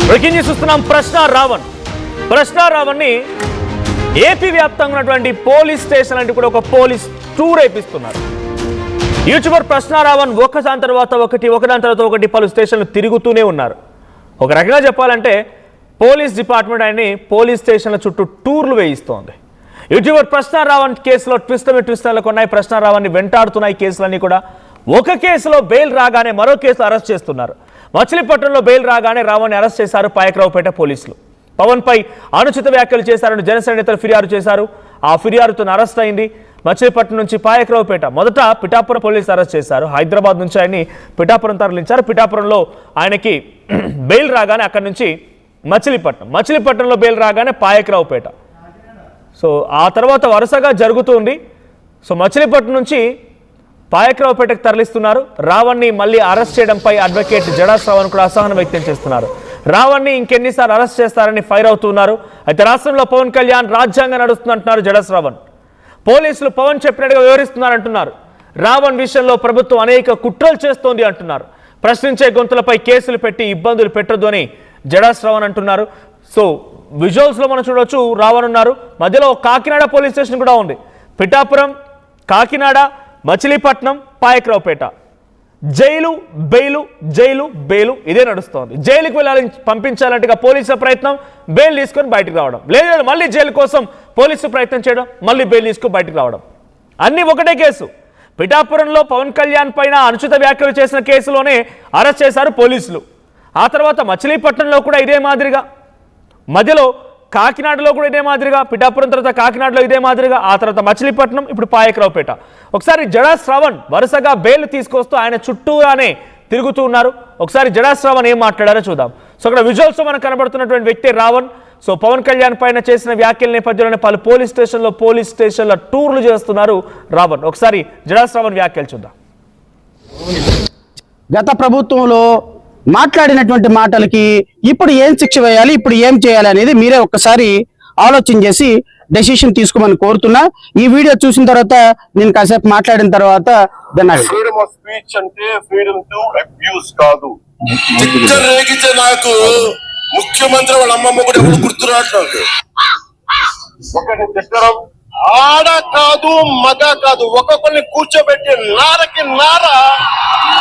Breaking news చూస్తున్నాం. ప్రశ్న రావణ్ని AP వ్యాప్తంగా ఉన్నటువంటి పోలీస్ స్టేషన్ అంటే కూడా ఒక పోలీస్ టూర్ వేపిస్తున్నారు. యూట్యూబర్ ప్రశ్న రావణ్ ఒకదాని తర్వాత ఒకటి పలు స్టేషన్లు తిరుగుతూనే ఉన్నారు. ఒక రకంగా చెప్పాలంటే పోలీస్ డిపార్ట్మెంట్ ఆయన్ని పోలీస్ స్టేషన్ల చుట్టూ టూర్లు వేయిస్తోంది. యూట్యూబర్ ప్రశ్న రావణ్ కేసులో ట్విస్టర్లకు ఉన్నాయి. ప్రశ్న రావణ్ని వెంటాడుతున్నాయి కేసులన్నీ కూడా. ఒక కేసులో బెయిల్ రాగానే మరో కేసులో అరెస్ట్ చేస్తున్నారు. మచిలీపట్నంలో బెయిల్ రాగానే రావణ్ని అరెస్ట్ చేశారు పాయకరావుపేట పోలీసులు. పవన్ పై అనుచిత వ్యాఖ్యలు చేశారని జనసేన నేతలు ఫిర్యాదు చేశారు. ఆ ఫిర్యాదుతో అరెస్ట్ అయింది. మచిలీపట్నం నుంచి పాయకరావుపేట, మొదట పిఠాపురం పోలీసులు అరెస్ట్ చేశారు. హైదరాబాద్ నుంచి ఆయన్ని పిఠాపురం తరలించారు. పిఠాపురంలో ఆయనకి బెయిల్ రాగానే అక్కడి నుంచి మచిలీపట్నంలో బెయిల్ రాగానే పాయకరావుపేట. సో ఆ తర్వాత వరుసగా జరుగుతుంది. సో మచిలీపట్నం నుంచి పాయకరావుపేటకు తరలిస్తున్నారు. రావణ్ని మళ్ళీ అరెస్ట్ చేయడంపై అడ్వకేట్ జడా శ్రవణ్ కూడా అసహనం వ్యక్తం చేస్తున్నారు. రావణ్ని ఇంకెన్నిసార్లు అరెస్ట్ చేస్తారని ఫైర్ అవుతున్నారు. అయితే రాష్ట్రంలో పవన్ కళ్యాణ్ రాజ్యాంగం నడుస్తుందంటున్నారు జడా శ్రవణ్. పోలీసులు పవన్ చెప్పినట్టుగా వివరిస్తున్నారంటున్నారు. రావణ్ విషయంలో ప్రభుత్వం అనేక కుట్రలు చేస్తోంది అంటున్నారు. ప్రశ్నించే గొంతులపై కేసులు పెట్టి ఇబ్బందులు పెట్టొద్దు అని జడా శ్రవణ్ అంటున్నారు. సో విజువల్స్లో మనం చూడొచ్చు, రావణ్ ఉన్నారు. మధ్యలో కాకినాడ పోలీస్ స్టేషన్ కూడా ఉంది. పిఠాపురం, కాకినాడ, మచిలీపట్నం, పాయకరావుపేట. జైలు బెయిలు ఇదే నడుస్తోంది. జైలుకి వెళ్ళాలని పంపించాలంటే పోలీసుల ప్రయత్నం, బెయిల్ తీసుకొని బయటకు రావడం, లేదు మళ్ళీ జైలు కోసం పోలీసు ప్రయత్నం చేయడం, మళ్ళీ బెయిల్ తీసుకొని బయటకు రావడం, అన్నీ ఒకటే కేసు. పిఠాపురంలో పవన్ కళ్యాణ్ పైన అనుచిత వ్యాఖ్యలు చేసిన కేసులోనే అరెస్ట్ చేశారు పోలీసులు. ఆ తర్వాత మచిలీపట్నంలో కూడా ఇదే మాదిరిగా, మధ్యలో కాకినాడలో కూడా ఇదే మాదిరిగా, పిఠాపురం తర్వాత కాకినాడలో ఇదే మాదిరిగా, ఆ తర్వాత మచిలీపట్నం, ఇప్పుడు పాయకరావుపేట. ఒకసారి జడా శ్రవణ్ వరుసగా బెయిల్ తీసుకొస్తూ ఆయన చుట్టూగానే తిరుగుతూ ఉన్నారు. ఒకసారి జడా శ్రవణ్ ఏం మాట్లాడారో చూద్దాం. సో అక్కడ విజువల్స్ మనకు కనబడుతున్నటువంటి వ్యక్తి రావణ్. సో పవన్ కళ్యాణ్ పైన చేసిన వ్యాఖ్యల నేపథ్యంలోనే పలు పోలీస్ స్టేషన్ల టూర్లు చేస్తున్నారు రావణ్. ఒకసారి జడా శ్రవణ్ వ్యాఖ్యలు చూద్దాం. గత ప్రభుత్వంలో మాట్లాడినటువంటి మాటలకి ఇప్పుడు ఏం శిక్ష వేయాలి, ఇప్పుడు ఏం చేయాలి అనేది మీరే ఒక్కసారి ఆలోచన చేసి డెసిషన్ తీసుకోమని కోరుతున్నా. ఈ వీడియో చూసిన తర్వాత నేను కాసేపు మాట్లాడిన తర్వాత ఫ్రీడమ్ ఆఫ్ స్పీచ్ అంటే ఫ్రీడమ్ టు అబ్యూస్ కాదు. నాకు ముఖ్యమంత్రి వాళ్ళ అమ్మమ్మ కూడా ఎప్పుడు గుర్తురాట్లేదు. ఒకటి తిట్టడం ఆడ కాదు, మగ కాదు, ఒక్కొక్కరిని కూర్చోబెట్టి నారకి నార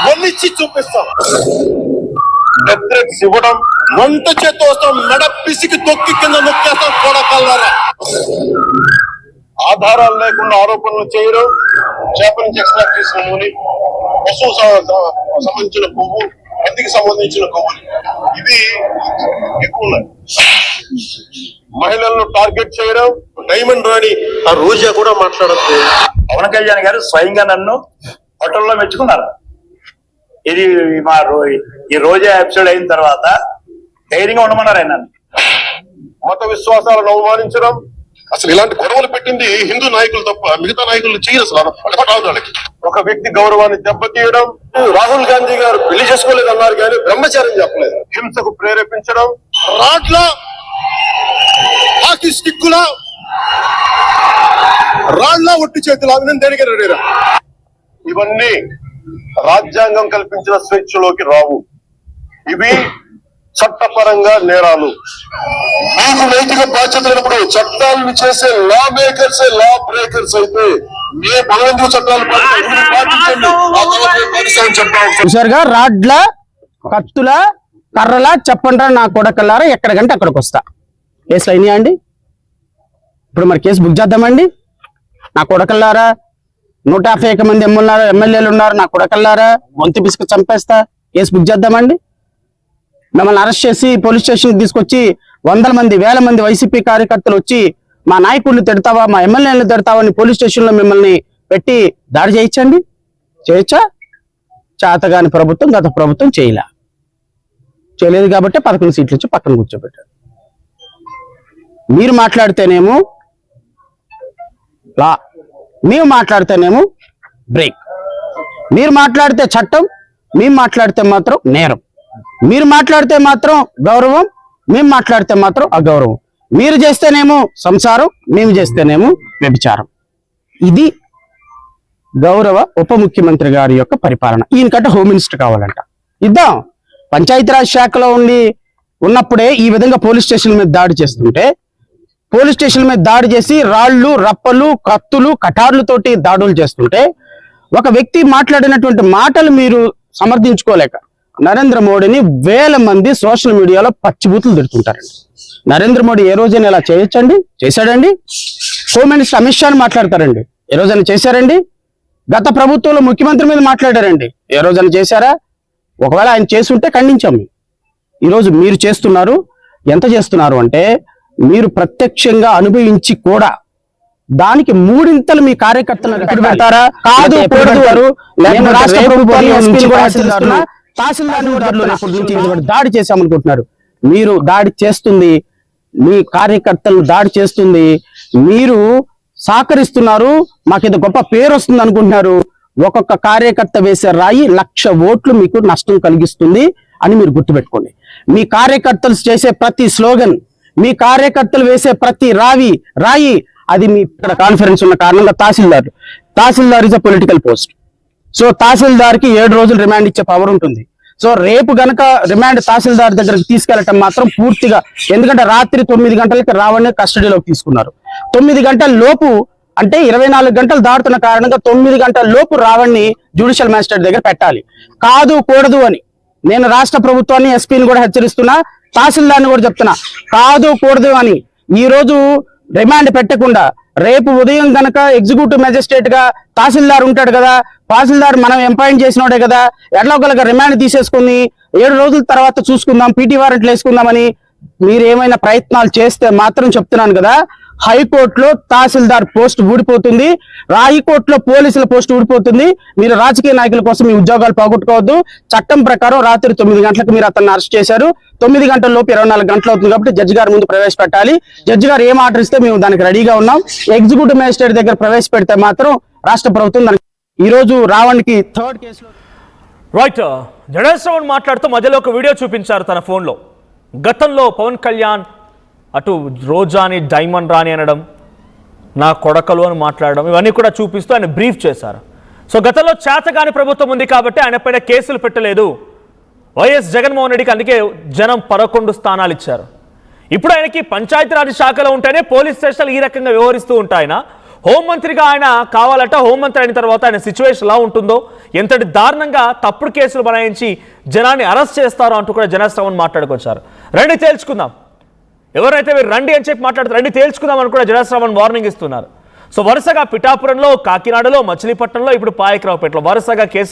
వల్లిచ్చి చూపిస్తాం. ఇవ్వడం, వంట చేతి వస్తాం, మెడ పిసికి తొక్కి కింద నొక్కేస్తాం. కొడకల్లారా ఆధారాలు లేకుండా ఆరోపణలు చేయడం, చేప నుంచి ఎక్స్ట్రాక్ట్ చేసిన నూనె, పశువు సంబంధించిన కొవ్వు, మందికి సంబంధించిన కొవ్వులు, ఇవి ఎక్కువ ఉన్నాయి. మహిళలను టార్గెట్ చేయడం, డైమండ్ రాణి ఆ రోజా కూడా మాట్లాడద్దు. పవన్ కళ్యాణ్ గారు స్వయంగా నన్ను హోటల్లో మెచ్చుకున్నారు. ఇది ఈ రోజా ఎపిసోడ్ అయిన తర్వాత ధైర్యంగా ఉండమన్నారు ఆయన. మత విశ్వాసాలను అవమానించడం, అసలు ఇలాంటి గొడవలు పెట్టింది హిందూ నాయకులు తప్ప మిగతా నాయకులు చేయరు. అసలు అలవాటు వాళ్ళకి. ఒక వ్యక్తి గౌరవాన్ని దెబ్బతీయడం. రాహుల్ గాంధీ గారు పెళ్లి చేసుకోలేదు అన్నారు కానీ బ్రహ్మచారం చెప్పలేదు. హింసకు ప్రేరేపించడం, రాడ్ల హాకీ స్టిక్కుల రాళ్ల ఒట్టి చేతులు అభినందనగా రెడీరా. ఇవన్నీ రాజ్యాంగం కల్పించిన స్వేచ్ఛలోకి రావు. ఇవి చట్టపరంగా నేరాలు. మీకు నైతిక బాధ్యత లేనప్పుడు చట్టాలను చేసే లా మేకర్స్ లా బ్రేకర్స్ అయితే మీ బలవంతు చట్టాలు చూసారుగా, రాడ్ల, కత్తుల, కర్రల చెప్పండి నా కొడకల్లారా, ఎక్కడికంటే అక్కడికి వస్తా. కేసులు అయినాయా అండి? ఇప్పుడు మరి కేసు బుక్ చేద్దామండి. నా కొడకల్లారా, 151 మంది ఎమ్మెల్యేలు ఉన్నారు. నా కొడకల్లారా, వంతి పిసుకు చంపేస్తా. కేసు బుక్ చేద్దామండి. మిమ్మల్ని అరెస్ట్ చేసి పోలీస్ స్టేషన్కి తీసుకొచ్చి 100 మంది 1000 మంది వైసీపీ కార్యకర్తలు వచ్చి మా నాయకుడిని తిడతావా, మా ఎమ్మెల్యేలను తిడతావా అని పోలీస్ స్టేషన్లో మిమ్మల్ని పెట్టి దాడి చేయించండి. చేయొచ్చా? చేతగాని ప్రభుత్వం గత ప్రభుత్వం చేయలేదు కాబట్టి 11 సీట్లు ఇచ్చి పక్కన కూర్చోబెట్టారు. మీరు మాట్లాడితేనేమో లా, మేము మాట్లాడితేనేమో బ్రేక్. మీరు మాట్లాడితే చట్టం, మేము మాట్లాడితే మాత్రం నేరం. మీరు మాట్లాడితే మాత్రం గౌరవం, మేము మాట్లాడితే మాత్రం అగౌరవం. మీరు చేస్తేనేమో సంసారం, మేము చేస్తేనేమో వ్యభిచారం. ఇది గౌరవ ఉప ముఖ్యమంత్రి గారి యొక్క పరిపాలన. ఈయనకంటే హోమ్ మినిస్టర్ కావాలంట. ఇద్దాం. పంచాయతీరాజ్ శాఖలో ఉండి ఉన్నప్పుడే ఈ విధంగా పోలీస్ స్టేషన్ మీద దాడి చేస్తుంటే, పోలీస్ స్టేషన్ మీద దాడి చేసి రాళ్ళు, రప్పలు, కత్తులు, కటార్లతోటి దాడులు చేస్తుంటే, ఒక వ్యక్తి మాట్లాడినటువంటి మాటలు మీరు సమర్థించుకోలేక నరేంద్ర మోడీని వేల మంది సోషల్ మీడియాలో పచ్చిబూతులు తిడుతుంటారండి. నరేంద్ర మోడీ ఏ రోజైనా ఇలా చేయొచ్చండి? చేశాడండి? హోమ్ మినిస్టర్ అమిత్ షాని మాట్లాడతారండి, ఏ రోజైనా చేశారండి? గత ప్రభుత్వంలో ముఖ్యమంత్రి మీద మాట్లాడారండి, ఏ రోజైనా చేశారా? ఒకవేళ ఆయన చేసుంటే ఖండించాము. ఈరోజు మీరు చేస్తున్నారు. ఎంత చేస్తున్నారు అంటే, మీరు ప్రత్యక్షంగా అనుభవించి కూడా దానికి మూడింతలు మీ కార్యకర్తలను ఎప్పుడు పెడతారా? కాదు, కూడదు. నేను రాష్ట్ర ప్రభుత్వాన్ని ఎస్పీని కూడా హెచ్చరిస్తున్నా, తహసీల్దార్లు రేపటి నుంచి ఇంతవరకు దాడి చేశామనుకుంటున్నారు. మీరు దాడి చేస్తుంది, మీ కార్యకర్తలను దాడి చేస్తుంది, మీరు సహకరిస్తున్నారు, మాకేదో గొప్ప పేరు వస్తుంది అనుకుంటున్నారు. ఒక్కొక్క కార్యకర్త వేసే రాయి 1,00,000 ఓట్లు మీకు నష్టం కలిగిస్తుంది అని మీరు గుర్తుపెట్టుకోండి. మీ కార్యకర్తలు చేసే ప్రతి స్లోగన్, మీ కార్యకర్తలు వేసే ప్రతి రాయి అది మీ ఇక్కడ కాన్ఫరెన్స్ ఉన్న కారణంగా tahsildar is a political post. So tahsildar కి 7 రోజులు రిమాండ్ ఇచ్చే పవర్ ఉంటుంది. సో రేపు గనక రిమాండ్ తహసీల్దార్ దగ్గరకు తీసుకెళ్లటం మాత్రం పూర్తిగా, ఎందుకంటే రాత్రి 9 గంటలకి రావణ్ణి కస్టడీలోకి తీసుకున్నారు. 9 గంటల లోపు అంటే 24 గంటలు దాటుతున్న కారణంగా 9 గంటల లోపు రావణ్ణి జ్యుడిషియల్ మ్యాజిస్ట్రేట్ దగ్గర పెట్టాలి. కాదు, కూడదు అని నేను రాష్ట్ర ప్రభుత్వాన్ని, ఎస్పీని కూడా హెచ్చరిస్తున్నా, తహసీల్దార్ని కూడా చెప్తున్నా, కాదు కూడదు అని. ఈ రోజు రిమాండ్ పెట్టకుండా రేపు ఉదయం గనక ఎగ్జిక్యూటివ్ మెజిస్ట్రేట్ గా తహసీల్దార్ ఉంటాడు కదా, తహసీల్దార్ మనం ఎంపాయింట్ చేసినోడే కదా, ఎట్లా ఒకళ్ళకి రిమాండ్ తీసేసుకుని 7 రోజుల తర్వాత చూసుకుందాం, పీటీ వారెంట్లు వేసుకుందామని మీరు ఏమైనా ప్రయత్నాలు చేస్తే మాత్రం చెప్తున్నాను కదా, హైకోర్టులో తహసీల్దార్ పోస్ట్ ఊడిపోతుంది, హైకోర్టులో పోలీసుల పోస్ట్ ఊడిపోతుంది. మీరు రాజకీయ నాయకుల కోసం మీ ఉద్యోగాలు పోగొట్టుకోవద్దు. చట్టం ప్రకారం రాత్రి 9 గంటలకు మీరు అతన్ని అరెస్ట్ చేశారు. 9 గంటల లోపు 24 గంటలు అవుతుంది కాబట్టి జడ్జి గారి ముందు ప్రవేశపెట్టాలి. జడ్జి గారు ఏం ఆర్డర్ ఇస్తే మేము దానికి రెడీగా ఉన్నాం. ఎగ్జిక్యూటివ్ మేజిస్ట్రేట్ దగ్గర ప్రవేశపెడితే మాత్రం రాష్ట్ర ప్రభుత్వం దానికి ఈ రోజు రావణ్కి 3rd కేసులో రైట్. జడేశ్వరన్ మాట్లాడుతూ మధ్యలో ఒక వీడియో చూపించారు తన ఫోన్లో. గతంలో పవన్ కళ్యాణ్ అటు రోజాని డైమండ్ రాని అనడం, నా కొడకలు అని మాట్లాడడం, ఇవన్నీ కూడా చూపిస్తూ ఆయన బ్రీఫ్ చేశారు. సో గతంలో చేతగాని ప్రభుత్వం ఉంది కాబట్టి ఆయన పైన కేసులు పెట్టలేదు వైఎస్ జగన్మోహన్ రెడ్డికి, అందుకే జనం 11 స్థానాలు ఇచ్చారు. ఇప్పుడు ఆయనకి పంచాయతీరాజ్ శాఖలో ఉంటేనే పోలీస్ స్టేషన్లు ఈ రకంగా వ్యవహరిస్తూ ఉంటాయన. హోంమంత్రిగా ఆయన కావాలట, హోంమంత్రి అయిన తర్వాత ఆయన సిచ్యువేషన్ ఎలా ఉంటుందో, ఎంతటి దారుణంగా తప్పుడు కేసులు బనాయించి జనాన్ని అరెస్ట్ చేస్తారో అంటూ కూడా జనశ్రవణ్ మాట్లాడుకొచ్చారు. రండి తేల్చుకుందాం, ఎవరైతే మీరు రండి అని చెప్పి మాట్లాడుతారు, రండి తేల్చుకుందామని కూడా జనశ్రవణ్ వార్నింగ్ ఇస్తున్నారు. సో వరుసగా పిఠాపురంలో, కాకినాడలో, మచిలీపట్నంలో, ఇప్పుడు పాయకరావుపేటలో వరుసగా కేసులు